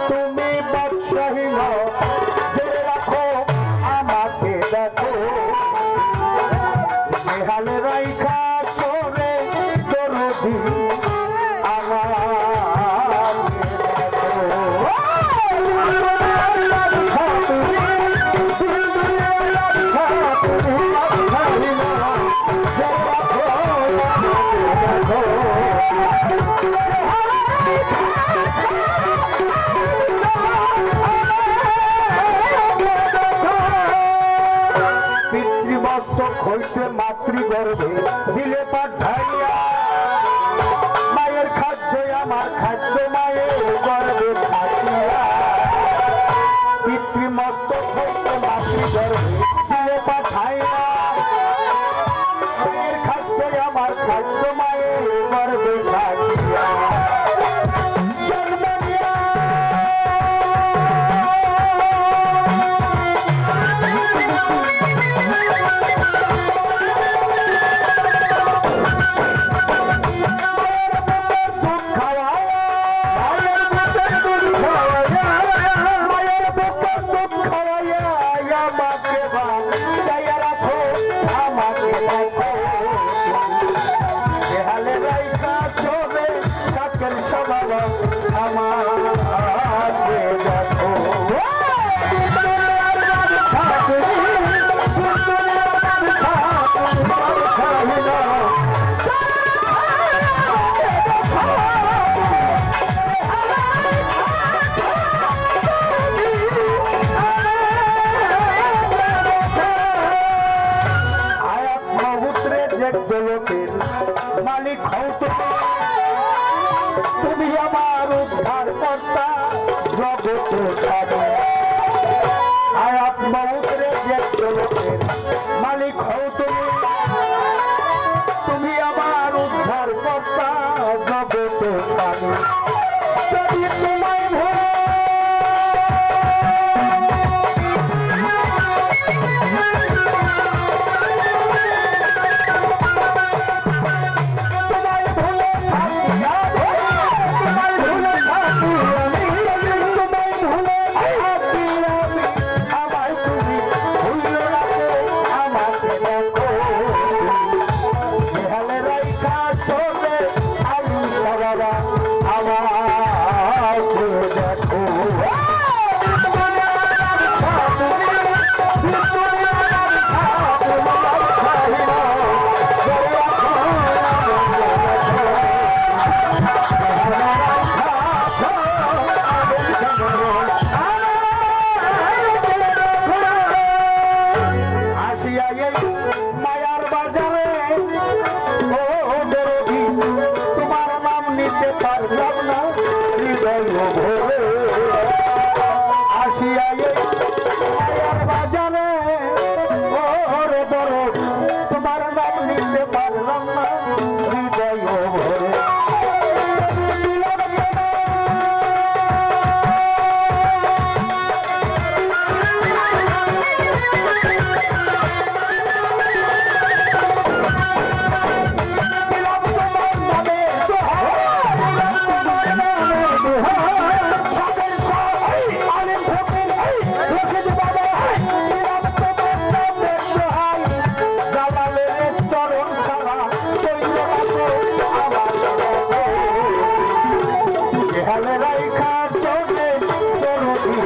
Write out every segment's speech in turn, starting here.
তুমি বাদশাহী নও, জেনে রাখো আমাকে দেখো, নেহালে রাইখা চলে দরদি হইতে মাতৃগর্ভে দিলে পাঠাইয়া, মায়ের খাদ্য আমার খাদ্য মায়ের গর্ভে থাকিয়া, পিতৃমস্তক হইতে মাতৃগর্ভে দিলে পাঠাইয়া, মায়ের খাদ্য আমার খাদ্য মায়ের গর্ভে থাকিয়া, মালিক হও তুমি আমার উদ্ধার কর্তা জগতে আয়াত মৌতরে মালিক হও তুমি আমার উদ্ধার কর্তা জগতে যদি তোমায় ভরে মায়ার বাজারে ও দরদি তোমার নাম নিতে পারলাম না। খেয়ালে রাইখা চলে চলবি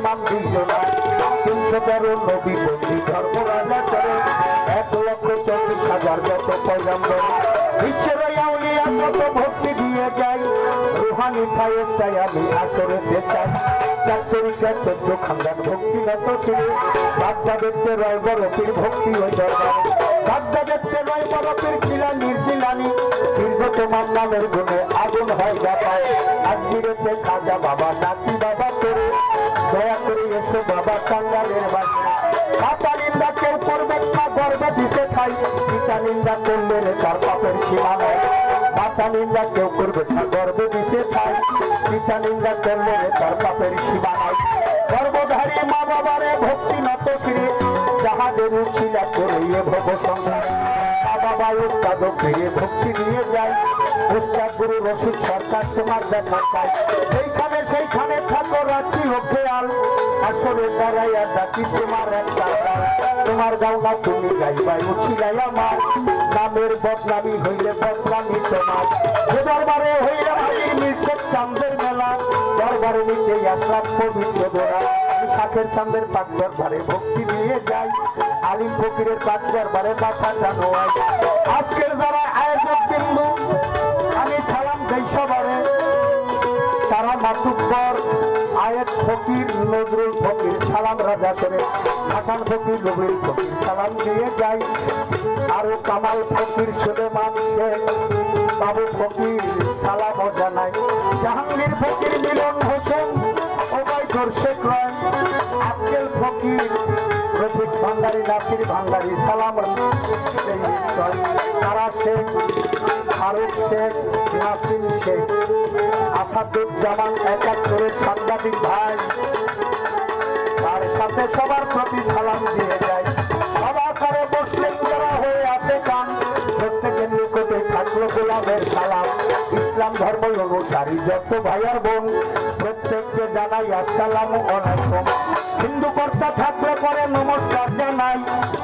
আমাকে নবী বন্দী ধর্ম রাজা করে 1,40,000 যত পয়গাম্বর বিশ্বরাউলিয়া কত ভক্তি দিয়ে যায় রুহানি ফায়েস্তায় আমি আসরেতে চাই চাকরিকা 14 খানদান ভক্তি নত ছিল বাগদাদেরতে রয় বরফের ভক্তি ওই দরবার বাগদাদেরতে রয় বরফের খিলা নির্জিলানি দীর্ঘ তোমার নামের গুণে আগুন হয় গাপায় আজমিরেতে খাজা বাবা নাতি বাবা করে দয়া করে এসো বাবা কাঙ্গালের বাড়ি মাতা নিন্দা কেউ করবে না গর্বে দিতে খাই পিতা নিন্দা করলে তার পাপের সীমা নাই মাতা নিন্দা কেউ করবে না গর্বে দিতে খাই পিতা নিন্দা করলে তার পাপের সীমা নাই গর্ভধারী মা বাবারে ভক্তি নত ফিরে যাহাদের উচিলা করে এ ভব সংসার মা বাবা উৎপাদক ফিরে ভক্তি নিয়ে যায় উস্তাদ গুরু রশিদ সরকার তোমার দেখা চাই সেইখানে থাকো রাত্রি হোকে আল আসলে দাঁড়াইয়া ডাকি তোমার একটা তোমার গাও না তুমি গাইবাই উঠিলাই আমার নামের বদনামি হইলে বদনামি তোমার যে দরবারে হইলে হাজির মির্শেদ চাঁদের মেলা দরবারে নিতে আসলাম পবিত্র দোরা আমি শাকের চাঁদের পাক দরবারে ভক্তি দিয়ে যাই আলিম ফকিরের পাক দরবারে মাথা টানো আজকের যারা আয়োজক কিন্তু আমি ছাড়াম গৈসবারে তারা মাতুব্বর আয়েত ফকির নজরুল ফকির সালাম রাজা করে হাসান ফকির নজরুল ফকির সালাম দিয়ে যাই আরো কামাল ফকির সুলেমান শেখ বাবু ফকির সালাম জানাই জাহাঙ্গীর ফকির মিলন হোসেন ওবায়দুর শেখ রয় আব্দুল ফকির রফিক ভান্ডারী নাসির ভান্ডারী সালাম তারা শেখ ফারুক শেখ নাসিম শেখ আসাদুজ্জামান 71 সাংবাদিক ভাই তার সাথে সবার প্রতি সালাম দিয়ে যায় সবার করে মুসলিম যারা হয়ে আছে কান প্রত্যেকের নিকটে থাকলো গোলামের সালাম ইসলাম ধর্ম অনুসারী যত ভাইয়ার বোন প্রত্যেককে জানাই আসসালামু আলাইকুম হিন্দু কর্তা থাকলে পরে নমস্কার জানাই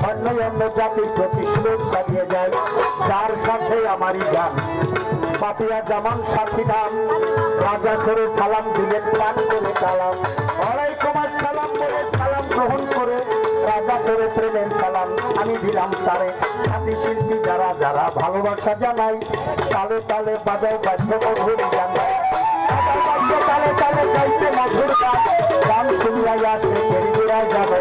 অন্য অন্য জাতির প্রতি শুভেচ্ছা দিয়ে যায় যার সাথে আমারই গান পাপিয়া জামান সাথী নাম রাজা করে সালাম দিলেন প্রাণ করে সালাম ওয়ালাইকুম আসসালাম বলে সালাম গ্রহণ করে রাজা করে প্রেমের সালাম আমি দিলাম তারে সাথী শিল্পী যারা যারা ভালোবাসা জানাই তালে তালে বাজাও বাদ্য মধুর জানাই তালে তালে গাইতে মধুর গান শুনিয়াই আসে ফেরিবেড়ায় যাবো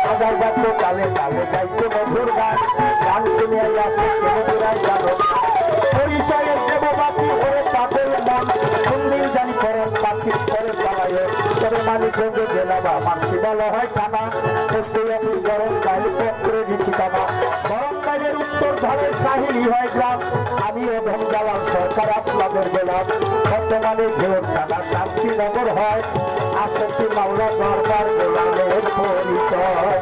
বাজাও বাদ্য তালে তালে গাইতে মধুর গান শুনিয়াই আসে ফেরিবেড়ায় যাবো পরিচয়ের দেববাসী হয়ে পাপের মন মন্দির জানি করেন পাখি করে চালায় তবে মানিকগঞ্জ জেলা বা মানসিবালা হয় থানা পশ্চিমী গরম গাড়ি পত্রে ঠিকানা গরম গাড়ির উত্তর ধারে সাহিলি হয় গ্রাম আমি এবং জালাম সরকার আপনাদের গেলাম বর্তমানে ঝেউর থানা শান্তিনগর হয় আসক্তি মাওলা দরবার গোলামের পরিচয়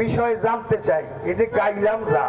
বিষয়ে জানতে চাই। এই যে গাইলাম যা